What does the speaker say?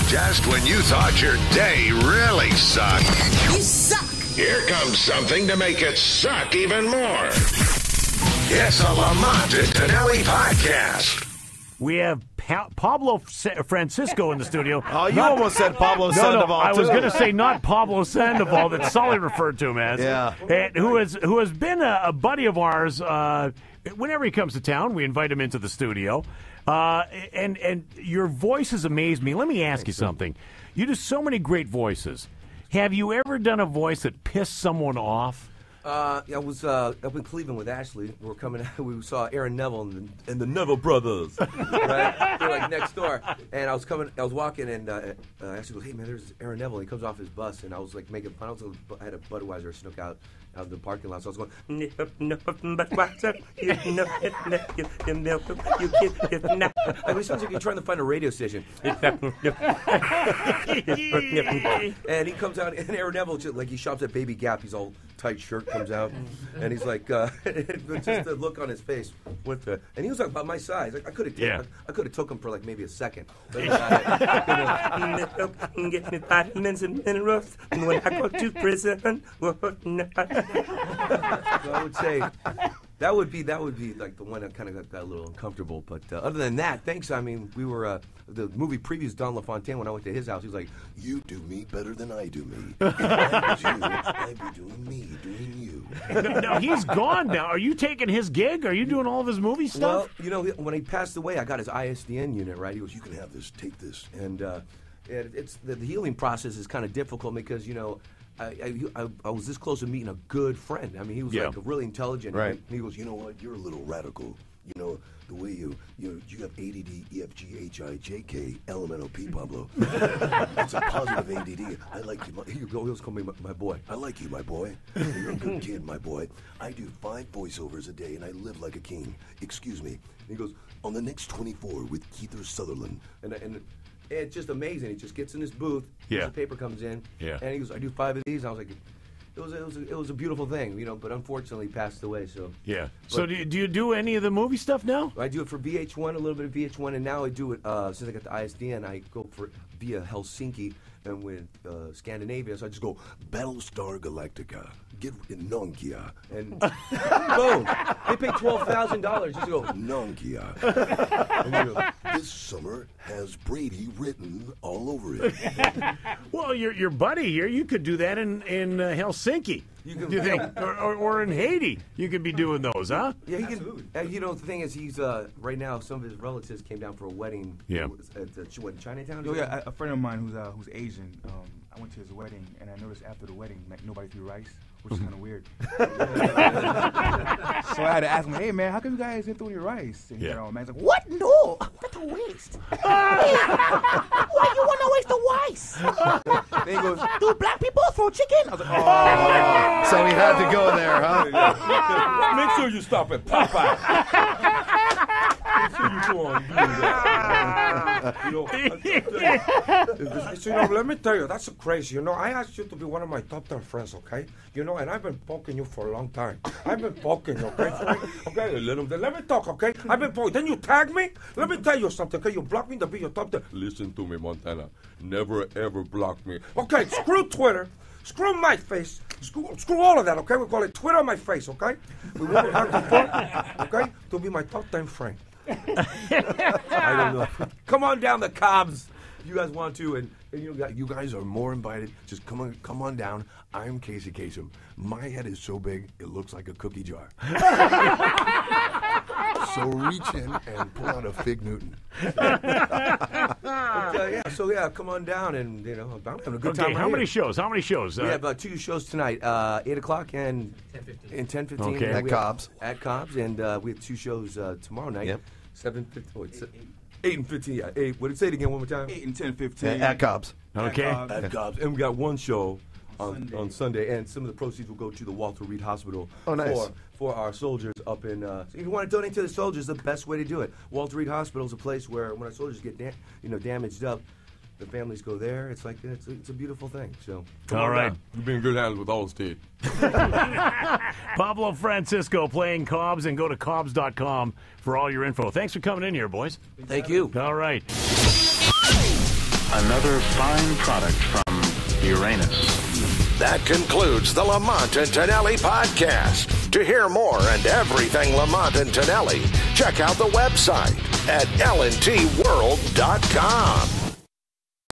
Just when you thought your day really sucked. You suck. Here comes something to make it suck even more. It's a Lamont and Tonelli podcast. We have Pablo Francisco in the studio. Oh, you almost said Pablo Sandoval. I was going to say not Pablo Sandoval that Sully referred to him as. Yeah. And who has been a buddy of ours. Whenever he comes to town, we invite him into the studio. And your voice has amazed me. Let me ask you something. You do so many great voices. Have you ever done a voice that pissed someone off? I was up in Cleveland with Ashley. We saw Aaron Neville and the Neville brothers, right? They're like next door. And I was walking, and Ashley goes, "Hey man, there's Aaron Neville." And he comes off his bus, and I was like making fun. I had a Budweiser snook out of the parking lot, so I was going, Budweiser, it sounds like you're trying to find a radio station. And he comes out, and Aaron Neville, like he shops at Baby Gap. He's all tight shirt comes out, and he's like, just the look on his face. And he was like about my size. Like, I could have took him for like maybe a second. But get me vitamins and minerals when I go to prison. So I would say that would be like the one that kind of got a little uncomfortable. But other than that, thanks. I mean, we were the movie previews. Don LaFontaine, when I went to his house, he was like, "You do me better than I do me. If I was you, I'd be doing me, doing you." No, he's gone now. Are you taking his gig? Are you doing all of his movie stuff? Well, when he passed away, I got his ISDN unit. Right? He goes, "You can have this. Take this." And it's the healing process is kind of difficult because I was this close to meeting a good friend. I mean, he was like really intelligent. Right. And he goes, "You know what? You're a little radical. You know, the way you have ADD, EFGHIJK, LMNOP, Pablo. It's a positive ADD. I like you. He always call me my boy. I like you, my boy. You're a good kid, my boy. I do 5 voiceovers a day, and I live like a king. Excuse me." And he goes, "On the next 24 with Keith Sutherland." and it's just amazing. He just gets in his booth. The paper comes in. Yeah. And he goes, "I do 5 of these." And I was like, it was a beautiful thing, But unfortunately, he passed away. So yeah. So do you do any of the movie stuff now? I do it for VH1, a little bit of VH1, and now I do it since I got the ISDN. I go via Helsinki and with Scandinavia. So I just go Battlestar Galactica. Get in Nonkia. and boom, they pay $12,000 just to go Nonkia. And you go, "This summer has Brady written all over it." Well, your buddy here, you could do that in Helsinki. Do you think? Or in Haiti, you could be doing those, huh? Yeah, he can. The thing is, he's right now. Some of his relatives came down for a wedding. Yeah. At Chinatown. Oh yeah, a friend of mine who's Asian. I went to his wedding, and I noticed after the wedding, like nobody threw rice, which is kind of weird. So I had to ask him, "Hey man, how come you guys didn't throw your rice?" And man's like, "What? No, what a waste! Why you want to waste the rice?" Then he goes, "Do black people throw chicken?" I was like, "Oh." So he had to go there, huh? Make sure you stop at Popeye. Make sure you go on let me tell you, that's crazy. I asked you to be one of my top 10 friends, okay? And I've been poking you for a long time. I've been poking you, okay? Okay, let me talk, okay? I've been poking. Then you tag me? Let me tell you something, okay? You block me to be your top 10. Listen to me, Montana. Never, ever block me. Okay, screw Twitter. Screw MySpace. Screw all of that, okay? We call it Twitter on my face, okay? We went back and forth, okay? To be my top 10 friend. I don't know. Come on down the Cobbs. You guys want to, and You guys are more invited. Just come on down. I'm Casey Kasem. My head is so big, it looks like a cookie jar. So reach in and pull out a Fig Newton. Come on down, and I'm having a good time. Okay, how many shows? We have 2 shows tonight, 8 o'clock and 10:15. Okay, at Cobb's. At Cobb's, and we have 2 shows tomorrow night. Yep. 7:50. 8 and 15. Yeah, 8. What did say it again one more time? 8 and 10:15 at Cobb's. Okay. At Cobb's, and we got 1 show on Sunday, and some of the proceeds will go to the Walter Reed Hospital. Oh, nice. For our soldiers up in. So if you want to donate to the soldiers, the best way to do it. Walter Reed Hospital is a place where when our soldiers get damaged up, the families go there. It's like it's a beautiful thing. So all right, you've been in good hands with Allstate. Pablo Francisco playing Cobb's, and go to Cobbs.com for all your info. Thanks for coming in here, boys. Thank you. All right. Another fine product from Uranus. That concludes the Lamont and Tonelli podcast. To hear more and everything Lamont and Tonelli, check out the website at lntworld.com.